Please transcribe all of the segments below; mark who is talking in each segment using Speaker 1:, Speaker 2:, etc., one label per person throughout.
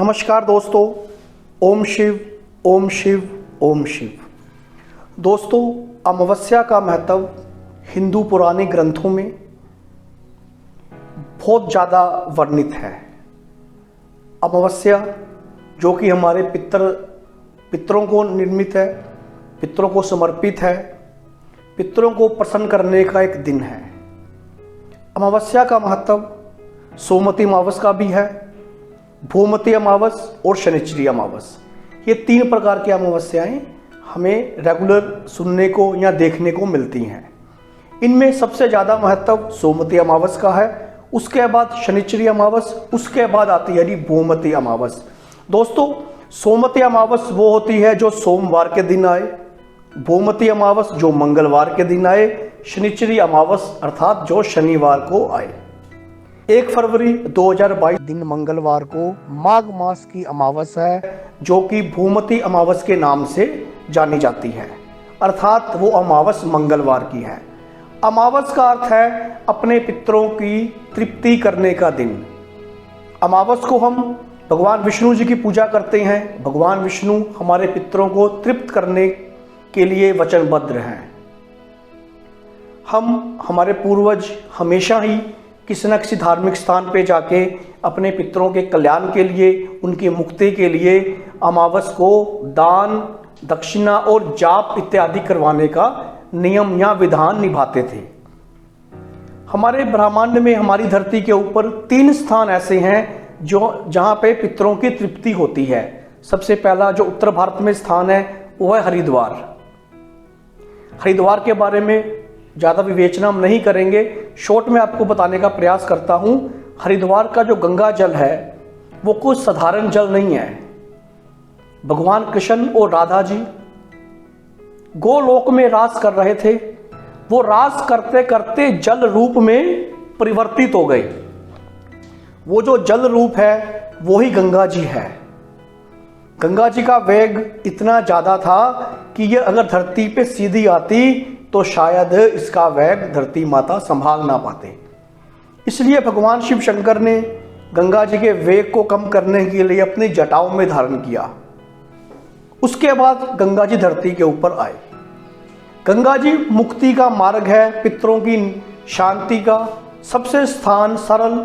Speaker 1: नमस्कार दोस्तों, ओम शिव ओम शिव ओम शिव। दोस्तों, अमावस्या का महत्व हिंदू पुराने ग्रंथों में बहुत ज़्यादा वर्णित है। अमावस्या जो कि हमारे पितरों को निर्मित है, पितरों को समर्पित है, पितरों को प्रसन्न करने का एक दिन है। अमावस्या का महत्व सोमवती अमावस का भी है, भूमती अमावस और शनिश्चरी अमावस। ये तीन प्रकार की अमावस्याएं हमें रेगुलर सुनने को या देखने को मिलती हैं। इनमें सबसे ज़्यादा महत्व सोमवती अमावस का है, उसके बाद शनिश्चरी अमावस, उसके बाद आती है भूमती अमावस। दोस्तों, सोमवती अमावस वो होती है जो सोमवार के दिन आए, भूमती अमावस जो मंगलवार के दिन आए, शनिश्चरी अमावस अर्थात जो शनिवार को आए। 1 फरवरी 2022 दिन मंगलवार को माघ मास की अमावस है, जो कि भूमती अमावस के नाम से जानी जाती है, अर्थात वो अमावस मंगलवार की है। अमावस का अर्थ है अपने पितरों की तृप्ति करने का दिन। अमावस को हम भगवान विष्णु जी की पूजा करते हैं। भगवान विष्णु हमारे पितरों को तृप्त करने के लिए वचनबद्ध हैं। हमारे पूर्वज हमेशा ही किसी न किसी धार्मिक स्थान पे जाके अपने पितरों के कल्याण के लिए, उनकी मुक्ति के लिए अमावस को दान, दक्षिणा और जाप इत्यादि करवाने का नियम या विधान निभाते थे। हमारे ब्रह्मांड में, हमारी धरती के ऊपर 3 स्थान ऐसे हैं जहाँ पे पितरों की तृप्ति होती है। सबसे पहला जो उत्तर भारत में स्थान है वो है हरिद्वार। हरिद्वार के बारे में ज़्यादा विवेचना हम नहीं करेंगे, शॉर्ट में आपको बताने का प्रयास करता हूँ। हरिद्वार का जो गंगा जल है वो कोई साधारण जल नहीं है। भगवान कृष्ण और राधा जी गोलोक में रास कर रहे थे। वो रास करते करते जल रूप में परिवर्तित हो गए। वो जो जल रूप है वो ही गंगा जी है। गंगा जी का वेग इतना ज़्यादा था कि ये अगर धरती पे सीधी आती तो शायद इसका वेग धरती माता संभाल ना पाते। इसलिए भगवान शिव शंकर ने गंगा जी के वेग को कम करने के लिए अपनी जटाओं में धारण किया। उसके बाद गंगा जी धरती के ऊपर आए। गंगा जी मुक्ति का मार्ग है, पितरों की शांति का सबसे सरल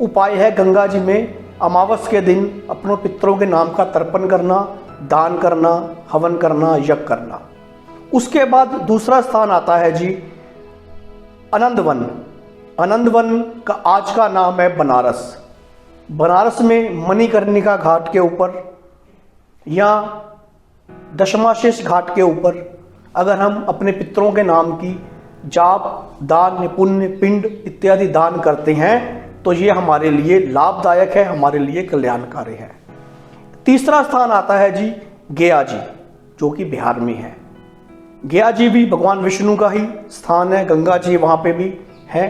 Speaker 1: उपाय है। गंगा जी में अमावस के दिन अपनों पितरों के नाम का तर्पण करना, दान करना, हवन करना, यज्ञ करना। उसके बाद दूसरा स्थान आता है आनंदवन। आनंदवन का आज का नाम है बनारस। बनारस में मणिकर्णिका घाट के ऊपर या दशमाशीष घाट के ऊपर अगर हम अपने पितरों के नाम की जाप, दान, पुण्य, पिंड इत्यादि दान करते हैं तो ये हमारे लिए लाभदायक है, हमारे लिए कल्याणकारी है। तीसरा स्थान आता है गया जी, जो कि बिहार में है। गया जी भी भगवान विष्णु का ही स्थान है। गंगा जी वहाँ पे भी है।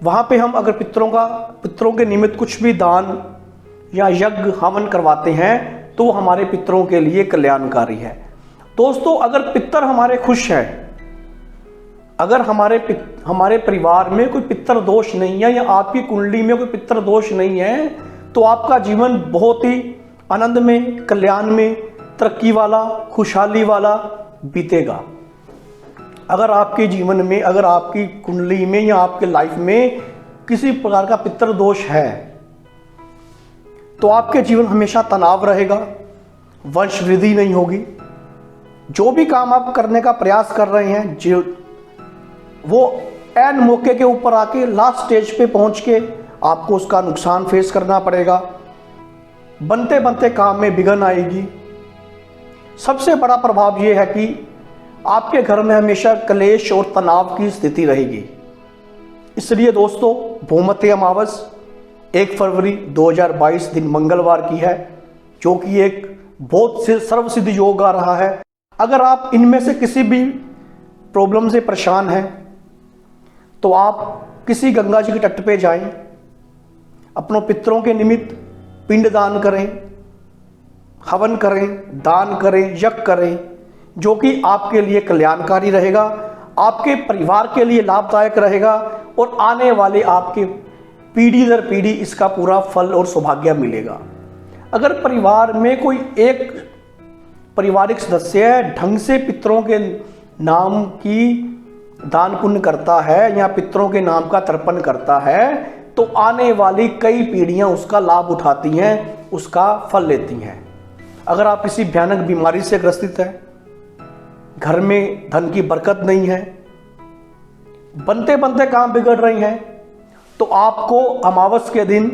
Speaker 1: वहाँ पे हम अगर पितरों के निमित्त कुछ भी दान या यज्ञ हवन करवाते हैं तो वो हमारे पितरों के लिए कल्याणकारी है। दोस्तों, अगर पितर हमारे खुश हैं, अगर हमारे परिवार में कोई पितर दोष नहीं है या आपकी कुंडली में कोई पितर दोष नहीं है तो आपका जीवन बहुत ही आनंद में, कल्याण में, तरक्की वाला, खुशहाली वाला बीतेगा। अगर आपके जीवन में, अगर आपकी कुंडली में या आपके लाइफ में किसी प्रकार का पितर दोष है तो आपके जीवन हमेशा तनाव रहेगा, वंश वृद्धि नहीं होगी। जो भी काम आप करने का प्रयास कर रहे हैं वो ऐन मौके के ऊपर आके लास्ट स्टेज पे पहुंच के आपको उसका नुकसान फेस करना पड़ेगा। बनते बनते काम में विघ्न आएगी। सबसे बड़ा प्रभाव ये है कि आपके घर में हमेशा क्लेश और तनाव की स्थिति रहेगी। इसलिए दोस्तों, भूमती अमावस 1 फरवरी 2022 दिन मंगलवार की है, जो कि एक बहुत सर्वसिद्ध योग आ रहा है। अगर आप इनमें से किसी भी प्रॉब्लम से परेशान हैं तो आप किसी गंगा जी के तट पे जाएं, अपनों पितरों के निमित्त पिंड दान करें, हवन करें, दान करें, यज्ञ करें, जो कि आपके लिए कल्याणकारी रहेगा, आपके परिवार के लिए लाभदायक रहेगा और आने वाले आपके पीढ़ी दर पीढ़ी इसका पूरा फल और सौभाग्य मिलेगा। अगर परिवार में कोई एक पारिवारिक सदस्य ढंग से पितरों के नाम की दान पुण्य करता है या पितरों के नाम का तर्पण करता है, तो आने वाली कई पीढ़ियां उसका लाभ उठाती हैं, उसका फल लेती हैं। अगर आप किसी भयानक बीमारी से ग्रसित हैं, घर में धन की बरकत नहीं है, बनते बनते काम बिगड़ रही हैं, तो आपको अमावस के दिन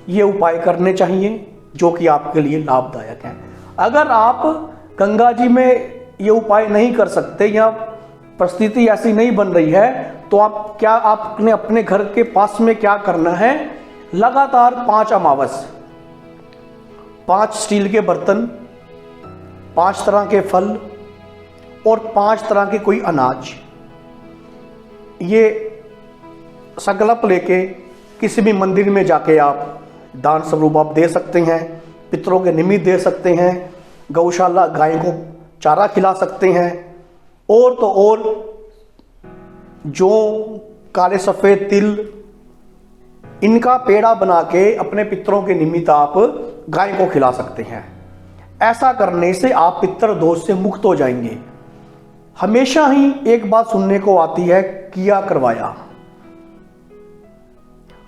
Speaker 1: ये उपाय करने चाहिए जो कि आपके लिए लाभदायक है। अगर आप गंगा जी में ये उपाय नहीं कर सकते या परिस्थिति ऐसी नहीं बन रही है, तो आपने अपने घर के पास में क्या करना है, लगातार 5 अमावस 5 स्टील के बर्तन, 5 तरह के फल और 5 तरह के कोई अनाज, ये संकल्प लेके किसी भी मंदिर में जाके आप दान स्वरूप आप दे सकते हैं, पितरों के निमित्त दे सकते हैं, गौशाला गाय को चारा खिला सकते हैं, और तो और जो काले सफ़ेद तिल, इनका पेड़ा बना के अपने पितरों के निमित्त आप गाय को खिला सकते हैं। ऐसा करने से आप पितर दोष से मुक्त हो जाएंगे। हमेशा ही एक बात सुनने को आती है, किया करवाया।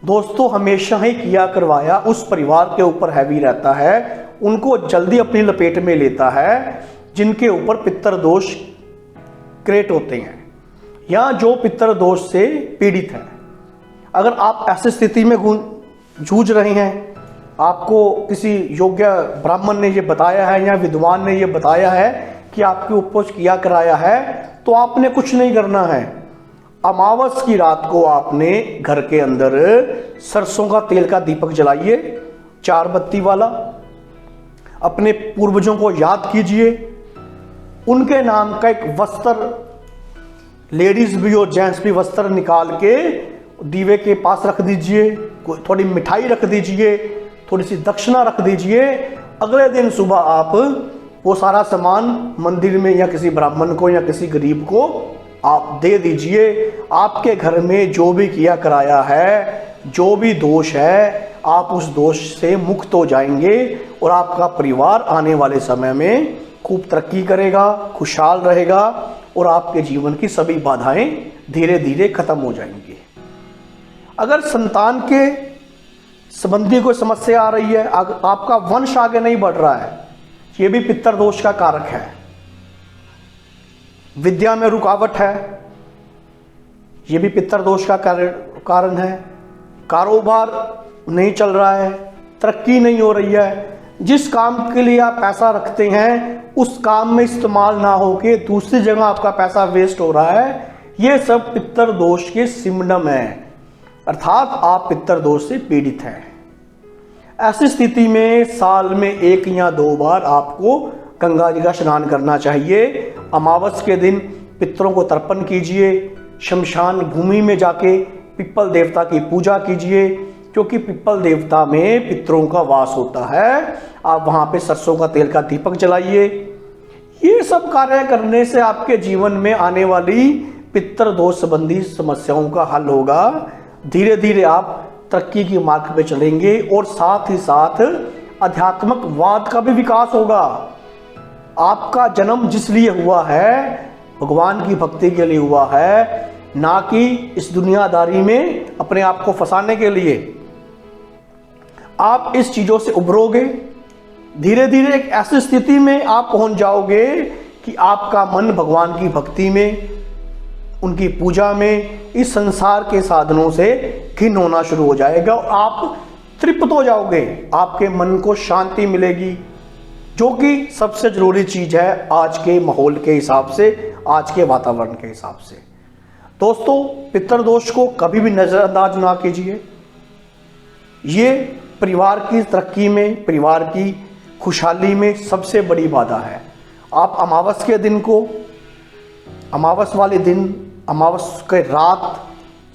Speaker 1: दोस्तों, हमेशा ही किया करवाया उस परिवार के ऊपर हैवी रहता है, उनको जल्दी अपनी लपेट में लेता है जिनके ऊपर पितर दोष क्रिएट होते हैं या जो पितर दोष से पीड़ित हैं। अगर आप ऐसी स्थिति में जूझ रहे हैं, आपको किसी योग्य ब्राह्मण ने ये बताया है या विद्वान ने ये बताया है कि आपके ऊपर किया कराया है, तो आपने कुछ नहीं करना है। अमावस की रात को आपने घर के अंदर सरसों का तेल का दीपक जलाइए, 4 बत्ती वाला। अपने पूर्वजों को याद कीजिए, उनके नाम का एक वस्त्र, लेडीज भी और जेंट्स भी वस्त्र निकाल के दीवे के पास रख दीजिए, थोड़ी मिठाई रख दीजिए, थोड़ी सी दक्षिणा रख दीजिए। अगले दिन सुबह आप वो सारा सामान मंदिर में या किसी ब्राह्मण को या किसी गरीब को आप दे दीजिए। आपके घर में जो भी किया कराया है, जो भी दोष है, आप उस दोष से मुक्त हो जाएंगे और आपका परिवार आने वाले समय में खूब तरक्की करेगा, खुशहाल रहेगा और आपके जीवन की सभी बाधाएं धीरे धीरे खत्म हो जाएंगी। अगर संतान के संबंधी कोई समस्या आ रही है, आपका वंश आगे नहीं बढ़ रहा है, ये भी पितर दोष का कारक है। विद्या में रुकावट है, ये भी पितर दोष का कारण है। कारोबार नहीं चल रहा है, तरक्की नहीं हो रही है, जिस काम के लिए आप पैसा रखते हैं उस काम में इस्तेमाल ना होके दूसरी जगह आपका पैसा वेस्ट हो रहा है, ये सब पितर दोष के सिम्पटम हैं, अर्थात आप पितर दोष से पीड़ित हैं। ऐसी स्थिति में साल में 1 या 2 बार आपको गंगा जी का स्नान करना चाहिए। अमावस के दिन पितरों को तर्पण कीजिए, शमशान भूमि में जाके पिपल देवता की पूजा कीजिए, क्योंकि पिपल देवता में पितरों का वास होता है। आप वहाँ पे सरसों का तेल का दीपक जलाइए। ये सब कार्य करने से आपके जीवन में आने वाली पितर दोष संबंधी समस्याओं का हल होगा। धीरे धीरे आप तरक्की की मार्ग पे चलेंगे और साथ ही साथ आध्यात्मिकवाद का भी विकास होगा। आपका जन्म जिस लिए हुआ है, भगवान की भक्ति के लिए हुआ है, ना कि इस दुनियादारी में अपने आप को फंसाने के लिए। आप इस चीजों से उभरोगे, धीरे धीरे एक ऐसी स्थिति में आप पहुंच जाओगे कि आपका मन भगवान की भक्ति में, उनकी पूजा में, इस संसार के साधनों से खिन्न होना शुरू हो जाएगा और आप तृप्त हो जाओगे। आपके मन को शांति मिलेगी, जो कि सबसे जरूरी चीज है आज के माहौल के हिसाब से, आज के वातावरण के हिसाब से। दोस्तों, पितर दोष को कभी भी नजरअंदाज ना कीजिए। ये परिवार की तरक्की में, परिवार की खुशहाली में सबसे बड़ी बाधा है। आप अमावस के दिन को, अमावस वाले दिन, अमावस के रात,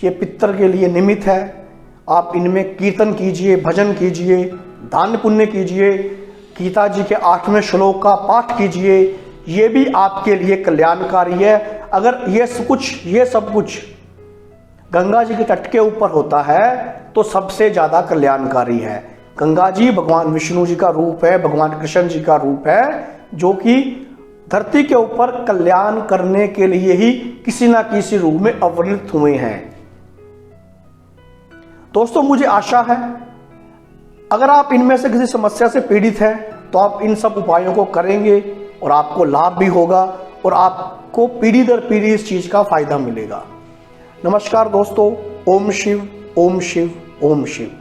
Speaker 1: ये पितर के लिए निमित्त है। आप इनमें कीर्तन कीजिए, भजन कीजिए, दान पुण्य कीजिए, गीता जी के 8वें श्लोक का पाठ कीजिए। ये भी आपके लिए कल्याणकारी है। अगर ये सब कुछ गंगा जी के तट के ऊपर होता है तो सबसे ज़्यादा कल्याणकारी है। गंगा जी भगवान विष्णु जी का रूप है, भगवान कृष्ण जी का रूप है, जो कि धरती के ऊपर कल्याण करने के लिए ही किसी ना किसी रूप में अवतरित हुए हैं। दोस्तों, मुझे आशा है अगर आप इनमें से किसी समस्या से पीड़ित हैं तो आप इन सब उपायों को करेंगे और आपको लाभ भी होगा और आपको पीढ़ी दर पीढ़ी इस चीज का फायदा मिलेगा। नमस्कार दोस्तों, ओम शिव, ओम शिव, ओम शिव।